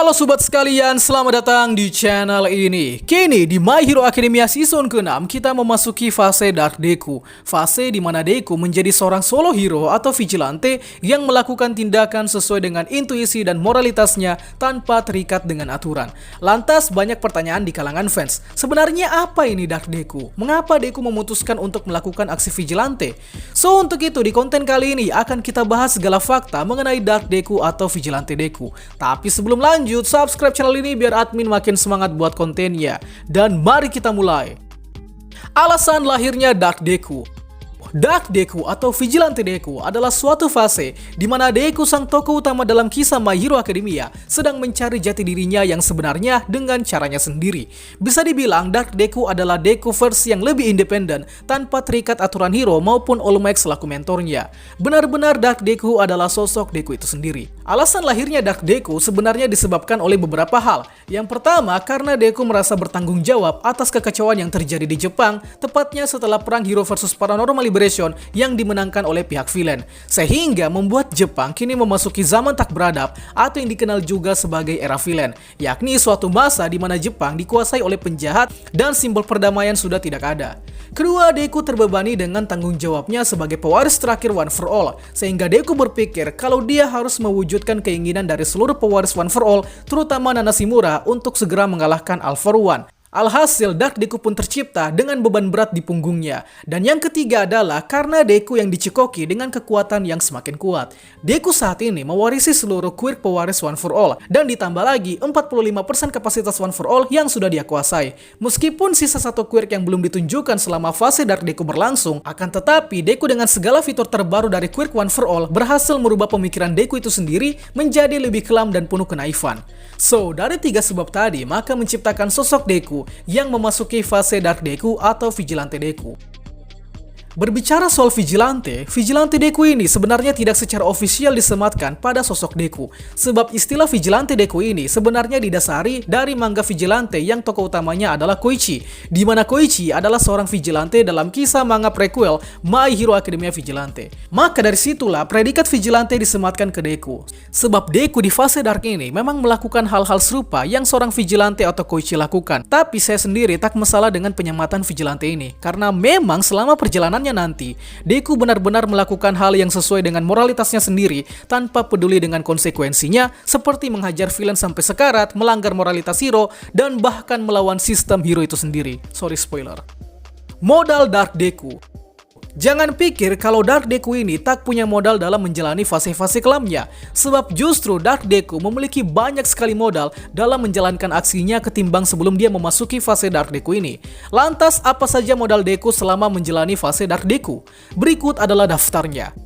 Halo sobat sekalian, selamat datang di channel ini. Kini di My Hero Academia season ke-6 kita memasuki fase Dark Deku. Fase di mana Deku menjadi seorang solo hero atau vigilante yang melakukan tindakan sesuai dengan intuisi dan moralitasnya tanpa terikat dengan aturan. Lantas banyak pertanyaan di kalangan fans. Sebenarnya apa ini Dark Deku? Mengapa Deku memutuskan untuk melakukan aksi vigilante? So untuk itu di konten kali ini akan kita bahas segala fakta mengenai Dark Deku atau Vigilante Deku. Tapi sebelum lanjut, subscribe channel ini biar admin makin semangat buat kontennya. Dan mari kita mulai. Alasan lahirnya Dark Deku. Dark Deku atau Vigilante Deku adalah suatu fase di mana Deku, sang tokoh utama dalam kisah My Hero Academia, sedang mencari jati dirinya yang sebenarnya dengan caranya sendiri. Bisa dibilang Dark Deku adalah Deku versi yang lebih independen tanpa terikat aturan hero maupun All Might selaku mentornya. Benar-benar Dark Deku adalah sosok Deku itu sendiri. Alasan lahirnya Dark Deku sebenarnya disebabkan oleh beberapa hal. Yang pertama, karena Deku merasa bertanggung jawab atas kekacauan yang terjadi di Jepang, tepatnya setelah perang Hero versus Paranormal Liberation yang dimenangkan oleh pihak villain, sehingga membuat Jepang kini memasuki zaman tak beradab atau yang dikenal juga sebagai era villain, yakni suatu masa di mana Jepang dikuasai oleh penjahat dan simbol perdamaian sudah tidak ada. Kedua, Deku terbebani dengan tanggung jawabnya sebagai pewaris terakhir One for All, sehingga Deku berpikir kalau dia harus mewujudkan keinginan dari seluruh pewaris One for All, terutama Nana Shimura, untuk segera mengalahkan All for One. Alhasil Dark Deku pun tercipta dengan beban berat di punggungnya. Dan yang ketiga adalah karena Deku yang dicekoki dengan kekuatan yang semakin kuat. Deku saat ini mewarisi seluruh quirk pewaris One for All, dan ditambah lagi 45% kapasitas One for All yang sudah dia kuasai. Meskipun sisa satu quirk yang belum ditunjukkan selama fase Dark Deku berlangsung, akan tetapi Deku dengan segala fitur terbaru dari quirk One for All berhasil merubah pemikiran Deku itu sendiri menjadi lebih kelam dan penuh kenaifan. So, dari tiga sebab tadi, maka menciptakan sosok Deku yang memasuki fase Dark Deku atau Vigilante Deku. Berbicara soal Vigilante Deku ini sebenarnya tidak secara ofisial disematkan pada sosok Deku. Sebab istilah Vigilante Deku ini sebenarnya didasari dari manga Vigilante yang tokoh utamanya adalah Koichi, di mana Koichi adalah seorang vigilante dalam kisah manga prequel My Hero Academia Vigilante. Maka dari situlah predikat Vigilante disematkan ke Deku. Sebab Deku di fase Dark ini memang melakukan hal-hal serupa yang seorang Vigilante atau Koichi lakukan. Tapi saya sendiri tak masalah dengan penyematan Vigilante ini, karena memang selama perjalanannya nanti, Deku benar-benar melakukan hal yang sesuai dengan moralitasnya sendiri tanpa peduli dengan konsekuensinya, seperti menghajar villain sampai sekarat, melanggar moralitas hero, dan bahkan melawan sistem hero itu sendiri. Sorry spoiler. Modal Dark Deku. Jangan pikir kalau Dark Deku ini tak punya modal dalam menjalani fase-fase kelamnya, sebab justru Dark Deku memiliki banyak sekali modal dalam menjalankan aksinya ketimbang sebelum dia memasuki fase Dark Deku ini. Lantas apa saja modal Deku selama menjalani fase Dark Deku? Berikut adalah daftarnya.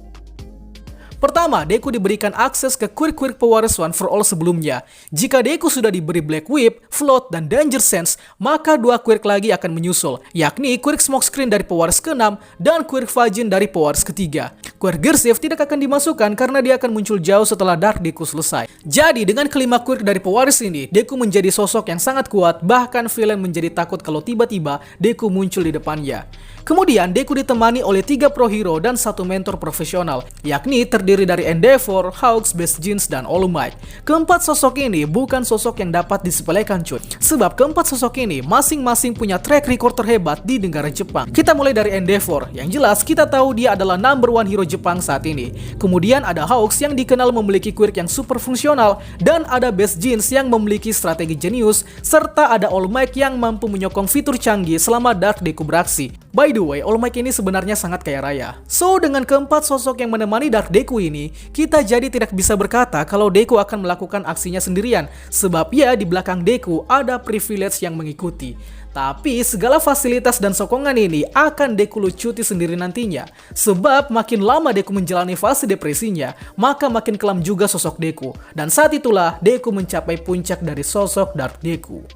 Pertama, Deku diberikan akses ke quirk-quirk pewaris One for All sebelumnya. Jika Deku sudah diberi Black Whip, Float, dan Danger Sense, maka dua quirk lagi akan menyusul, yakni quirk Smokescreen dari pewaris ke-6 dan quirk Fajin dari pewaris ketiga. Quirk Gearshift tidak akan dimasukkan karena dia akan muncul jauh setelah Dark Deku selesai. Jadi dengan kelima quirk dari pewaris ini, Deku menjadi sosok yang sangat kuat, bahkan villain menjadi takut kalau tiba-tiba Deku muncul di depannya. Kemudian Deku ditemani oleh 3 pro hero dan 1 mentor profesional, yakni terdiri dari Endeavor, Hawks, Best Jeans, dan All Might. Keempat sosok ini bukan sosok yang dapat disepelekan cuy, sebab keempat sosok ini masing-masing punya track record terhebat di negara Jepang. Kita mulai dari Endeavor, yang jelas kita tahu dia adalah number 1 hero Jepang saat ini. Kemudian ada Hawks yang dikenal memiliki quirk yang super fungsional, dan ada Best Jeans yang memiliki strategi jenius, serta ada All Might yang mampu menyokong fitur canggih selama Dark Deku beraksi. By the way, All Might ini sebenarnya sangat kaya raya. So, dengan keempat sosok yang menemani Dark Deku ini, kita jadi tidak bisa berkata kalau Deku akan melakukan aksinya sendirian, sebab ya di belakang Deku ada privilege yang mengikuti. Tapi segala fasilitas dan sokongan ini akan Deku lucuti sendiri nantinya. Sebab makin lama Deku menjalani fase depresinya, maka makin kelam juga sosok Deku. Dan saat itulah Deku mencapai puncak dari sosok Dark Deku.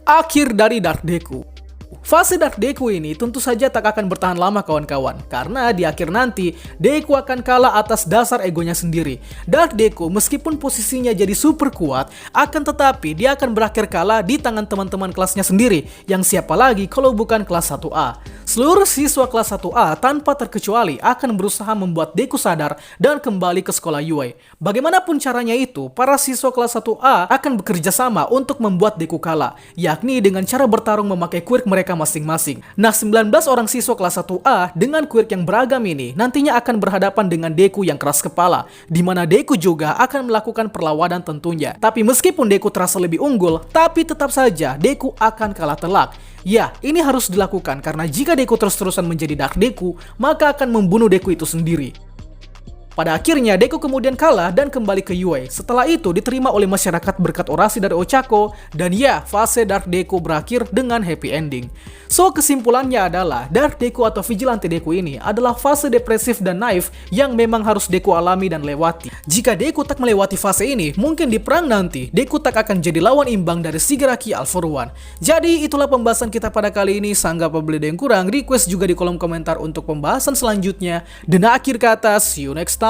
Akhir dari Dark Deku. Fase Dark Deku ini tentu saja tak akan bertahan lama kawan-kawan, karena di akhir nanti Deku akan kalah atas dasar egonya sendiri. Dark Deku meskipun posisinya jadi super kuat, akan tetapi dia akan berakhir kalah di tangan teman-teman kelasnya sendiri, yang siapa lagi kalau bukan kelas 1A. Seluruh siswa kelas 1A tanpa terkecuali akan berusaha membuat Deku sadar dan kembali ke sekolah Yue. Bagaimanapun caranya itu, para siswa kelas 1A akan bekerja sama untuk membuat Deku kalah, yakni dengan cara bertarung memakai quirk mereka masing-masing. Nah, 19 orang siswa kelas 1A dengan quirk yang beragam ini nantinya akan berhadapan dengan Deku yang keras kepala, di mana Deku juga akan melakukan perlawanan tentunya. Tapi meskipun Deku terasa lebih unggul, tapi tetap saja Deku akan kalah telak. Ya, ini harus dilakukan karena jika Deku terus-terusan menjadi Dark Deku, maka akan membunuh Deku itu sendiri. Pada akhirnya, Deku kemudian kalah dan kembali ke Yue. Setelah itu diterima oleh masyarakat berkat orasi dari Ochako, dan ya, fase Dark Deku berakhir dengan happy ending. So, kesimpulannya adalah, Dark Deku atau Vigilante Deku ini adalah fase depresif dan naif yang memang harus Deku alami dan lewati. Jika Deku tak melewati fase ini, mungkin di perang nanti, Deku tak akan jadi lawan imbang dari Shigaraki All For One. Jadi, itulah pembahasan kita pada kali ini. Sanggah apabila ada yang kurang, request juga di kolom komentar untuk pembahasan selanjutnya. Dan akhir kata, see you next time.